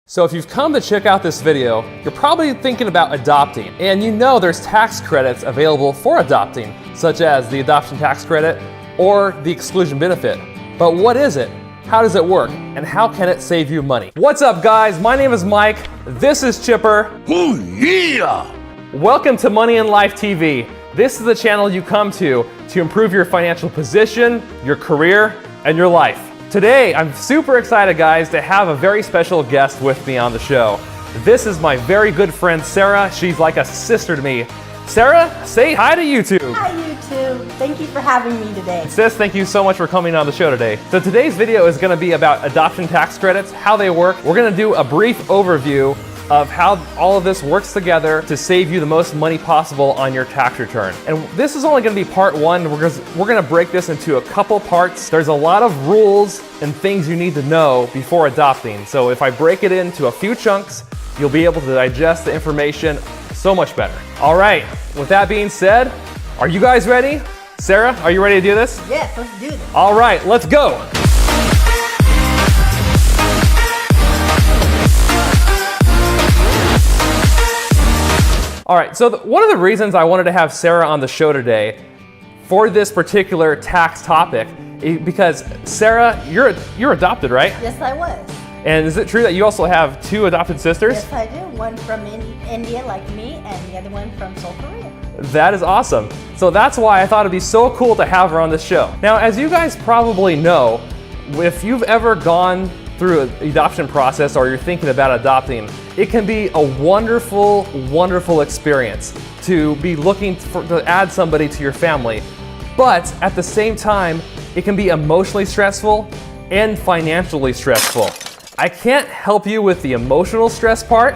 So if you've come to check out this video, you're probably thinking about adopting, and you know there's tax credits available for adopting, such as the adoption tax credit or the exclusion benefit. But what is it? How does it work? And how can it save you money? What's up, guys? My name is Mike. This is Chipper. Oh yeah! Welcome to Money in Life TV. This is the channel you come to improve your financial position, your career, and your life. Today, I'm super excited, guys, to have a very special guest with me on the show. This is my very good friend, Sarah. She's like a sister to me. Sarah, say hi to YouTube. Hi, YouTube. Thank you for having me today. Sis, thank you so much for coming on the show today. So today's video is gonna be about adoption tax credits, how they work. We're gonna do a brief overview of how all of this works together to save you the most money possible on your tax return. And this is only gonna be part one. We're gonna break this into a couple parts. There's a lot of rules and things you need to know before adopting. So if I break it into a few chunks, you'll be able to digest the information so much better. All right, with that being said, are you guys ready? Sarah, are you ready to do this? Yes, let's do this. All right, let's go. All right, so one of the reasons I wanted to have Sarah on the show today for this particular tax topic is because Sarah, you're adopted, right? Yes, I was. And is it true that you also have two adopted sisters? Yes, I do. One from India, like me, and the other one from South Korea. That is awesome. So that's why I thought it'd be so cool to have her on the show. Now, as you guys probably know, if you've ever gone through an adoption process or you're thinking about adopting, it can be a wonderful, wonderful experience to be looking to add somebody to your family. But at the same time, it can be emotionally stressful and financially stressful. I can't help you with the emotional stress part,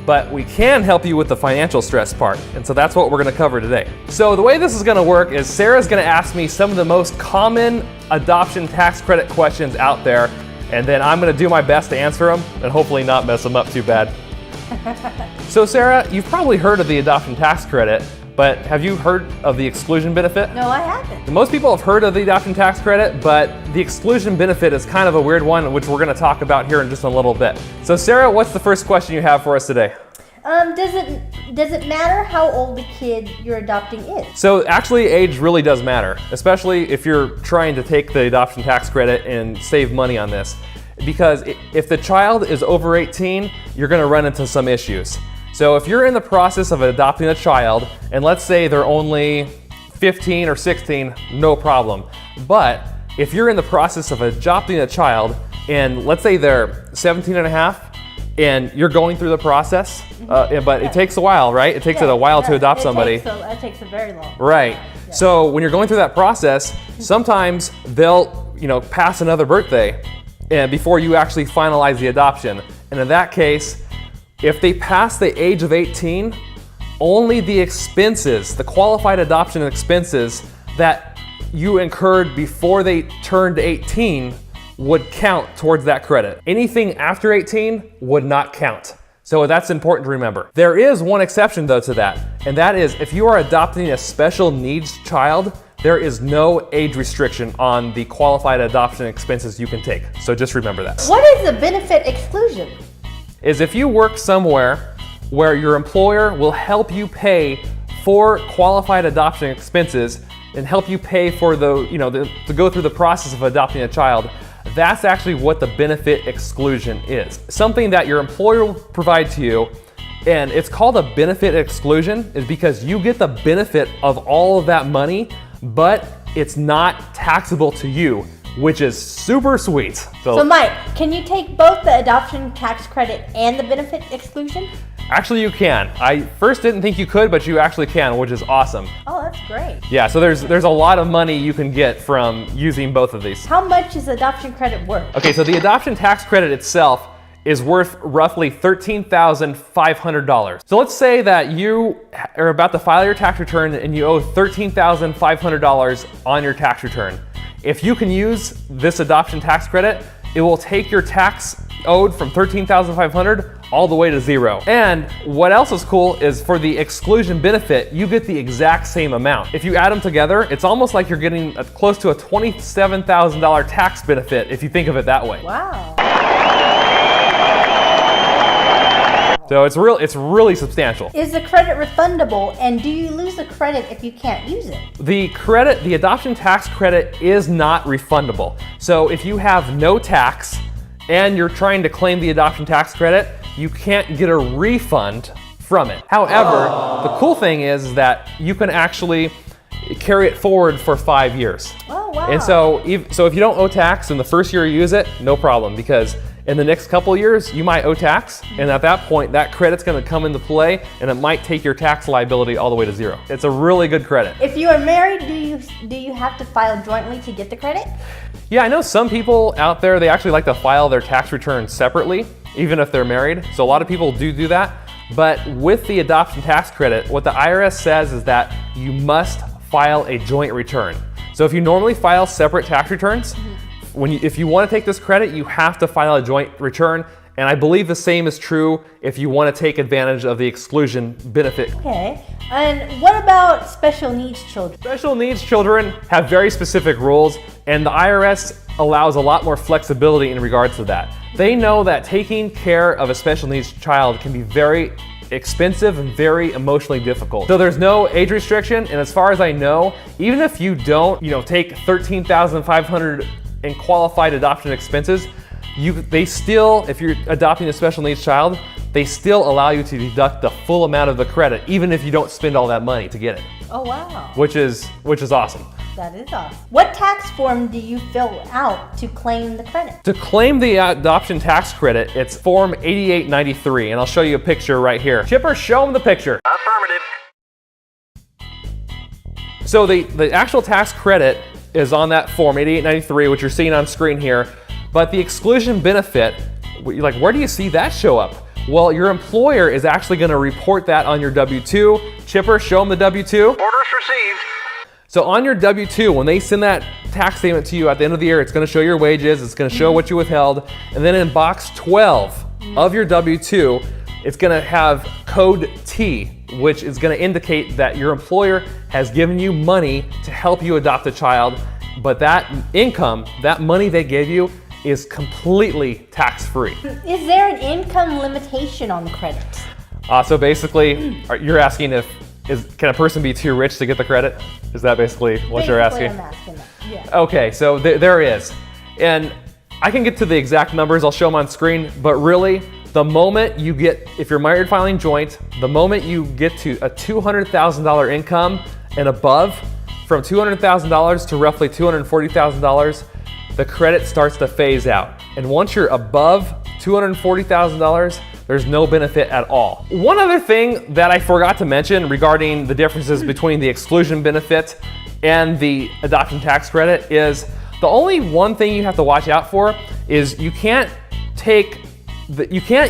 but we can help you with the financial stress part. And so that's what we're gonna cover today. So the way this is gonna work is Sarah's gonna ask me some of the most common adoption tax credit questions out there, and then I'm gonna do my best to answer them and hopefully not mess them up too bad. So Sarah, you've probably heard of the adoption tax credit, but have you heard of the exclusion benefit? No, I haven't. Most people have heard of the adoption tax credit, but the exclusion benefit is kind of a weird one, which we're gonna talk about here in just a little bit. So Sarah, what's the first question you have for us today? Does it matter how old the kid you're adopting is? So actually, age really does matter, especially if you're trying to take the adoption tax credit and save money on this. Because if the child is over 18, you're gonna run into some issues. So if you're in the process of adopting a child, and let's say they're only 15 or 16, no problem. But if you're in the process of adopting a child, and let's say they're 17 and a half, and you're going through the process, but it takes a while, right? It takes a while to adopt somebody. It takes a very long time. Right. Yeah. So when you're going through that process, sometimes they'll, pass another birthday and before you actually finalize the adoption. And in that case, if they pass the age of 18, only the expenses, the qualified adoption expenses that you incurred before they turned 18 would count towards that credit. Anything after 18 would not count. So that's important to remember. There is one exception though to that, and that is if you are adopting a special needs child, there is no age restriction on the qualified adoption expenses you can take. So just remember that. What is a benefit exclusion? Is if you work somewhere where your employer will help you pay for qualified adoption expenses and help you pay for to go through the process of adopting a child, that's actually what the benefit exclusion is. Something that your employer will provide to you, and it's called a benefit exclusion is because you get the benefit of all of that money, but it's not taxable to you, which is super sweet. So Mike, can you take both the adoption tax credit and the benefit exclusion? Actually, you can. I first didn't think you could, but you actually can, which is awesome. Oh, that's great. Yeah, so there's a lot of money you can get from using both of these. How much is adoption credit worth? Okay, so the adoption tax credit itself is worth roughly $13,500. So let's say that you are about to file your tax return and you owe $13,500 on your tax return. If you can use this adoption tax credit, it will take your tax owed from $13,500 all the way to zero. And what else is cool is for the exclusion benefit, you get the exact same amount. If you add them together, it's almost like you're getting close to a $27,000 tax benefit if you think of it that way. Wow. So it's really substantial. Is the credit refundable, and do you lose the credit if you can't use it? The adoption tax credit is not refundable. So if you have no tax and you're trying to claim the adoption tax credit, you can't get a refund from it. However, the cool thing is that you can actually carry it forward for 5 years. Oh, wow. And so if you don't owe tax in the first year you use it, no problem, because in the next couple of years, you might owe tax, and at that point, that credit's gonna come into play, and it might take your tax liability all the way to zero. It's a really good credit. If you are married, do you have to file jointly to get the credit? Yeah, I know some people out there, they actually like to file their tax returns separately, even if they're married. So a lot of people do that. But with the adoption tax credit, what the IRS says is that you must file a joint return. So if you normally file separate tax returns, if you want to take this credit, you have to file a joint return. And I believe the same is true if you want to take advantage of the exclusion benefit. Okay. And what about special needs children? Special needs children have very specific rules, and the IRS allows a lot more flexibility in regards to that. They know that taking care of a special needs child can be very expensive and very emotionally difficult. So there's no age restriction, and as far as I know, even if you don't, take $13,500 in qualified adoption expenses, they still, if you're adopting a special needs child, they still allow you to deduct the full amount of the credit, even if you don't spend all that money to get it. Oh, wow. Which is awesome. That is awesome. What tax form do you fill out to claim the credit? To claim the adoption tax credit, it's Form 8893, and I'll show you a picture right here. Chipper, show them the picture. Affirmative. So the actual tax credit is on that Form 8893, which you're seeing on screen here, but the exclusion benefit, where do you see that show up? Well, your employer is actually going to report that on your W-2. Chipper, show them the W-2. Orders received. So on your W-2, when they send that tax statement to you at the end of the year, it's going to show your wages, it's going to show what you withheld, and then in box 12 of your W-2, it's going to have code T, which is going to indicate that your employer has given you money to help you adopt a child, but that income, that money they gave you, is completely tax-free. Is there an income limitation on the credit? So basically, you're asking can a person be too rich to get the credit? Is that basically what you're asking? I'm asking that. Yeah. Okay, so there is. And I can get to the exact numbers, I'll show them on screen, but really, the moment you get, if you're married filing joint, the moment you get to a $200,000 income and above, from $200,000 to roughly $240,000, the credit starts to phase out. And once you're above $240,000, there's no benefit at all. One other thing that I forgot to mention regarding the differences between the exclusion benefit and the adoption tax credit is the only one thing you have to watch out for is you can't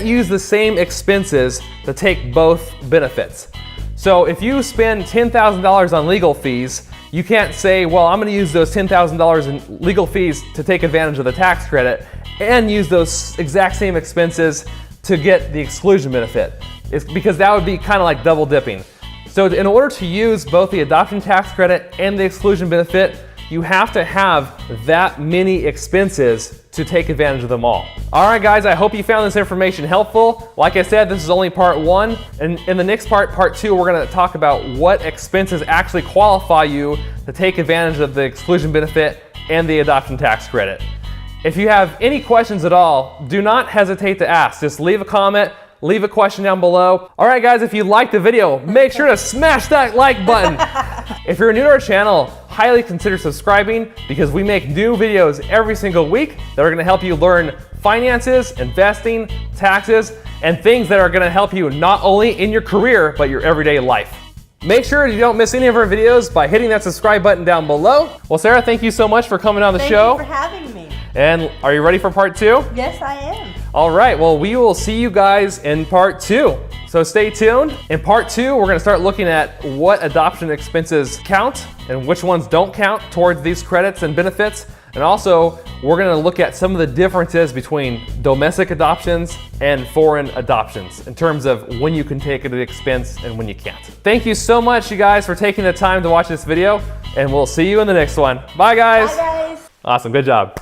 use the same expenses to take both benefits. So if you spend $10,000 on legal fees, you can't say, well, I'm gonna use those $10,000 in legal fees to take advantage of the tax credit and use those exact same expenses to get the exclusion benefit. It's because that would be kind of like double dipping. So in order to use both the adoption tax credit and the exclusion benefit, you have to have that many expenses to take advantage of them all. All right, guys, I hope you found this information helpful. Like I said, this is only part one. And in the next part two, we're gonna talk about what expenses actually qualify you to take advantage of the exclusion benefit and the adoption tax credit. If you have any questions at all, do not hesitate to ask. Just leave a comment, leave a question down below. All right, guys, if you liked the video, make sure to smash that like button. If you're new to our channel, highly consider subscribing because we make new videos every single week that are gonna help you learn finances, investing, taxes, and things that are gonna help you not only in your career, but your everyday life. Make sure you don't miss any of our videos by hitting that subscribe button down below. Well, Sarah, thank you so much for coming on the show. Thank you for having me. And are you ready for part two? Yes, I am. All right, well, we will see you guys in part two. So stay tuned. In part two, we're gonna start looking at what adoption expenses count and which ones don't count towards these credits and benefits. And also, we're gonna look at some of the differences between domestic adoptions and foreign adoptions in terms of when you can take an expense and when you can't. Thank you so much, you guys, for taking the time to watch this video, and we'll see you in the next one. Bye, guys. Bye, guys. Awesome, good job.